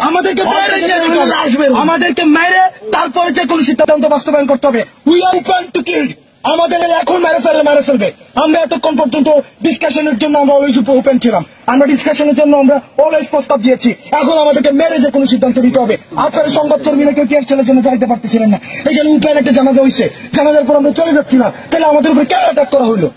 আমাদেরকে আমাদেরকে মেরে তারপরে যে কোনো সিদ্ধান্ত বাস্তবায়ন করতে হবে। We are open to kill. আমাদের এখন মেরে ফেলবে। আমরা এতক্ষণ পর্যন্ত ডিসকাশনের জন্য আমরা অলওয়েজ ওপেন ছিলাম। আমরা ডিসকাশনের জন্য আমরা অলওয়েজ প্রস্তাব দিয়েছি। এখন আমাদেরকে মেরে যে কোনো সিদ্ধান্ত নিতে হবে। আপনারা সংবাদকর্মীরা কেউ টিয়ার ছেলের জন্য যাইতে পারতেছিলেন না। এখানে ওপেন একটা জানাজা হয়েছে, জানাজার পর আমরা চলে যাচ্ছি না, তাহলে আমাদের উপরে কেন অ্যাটাক করা হইলো?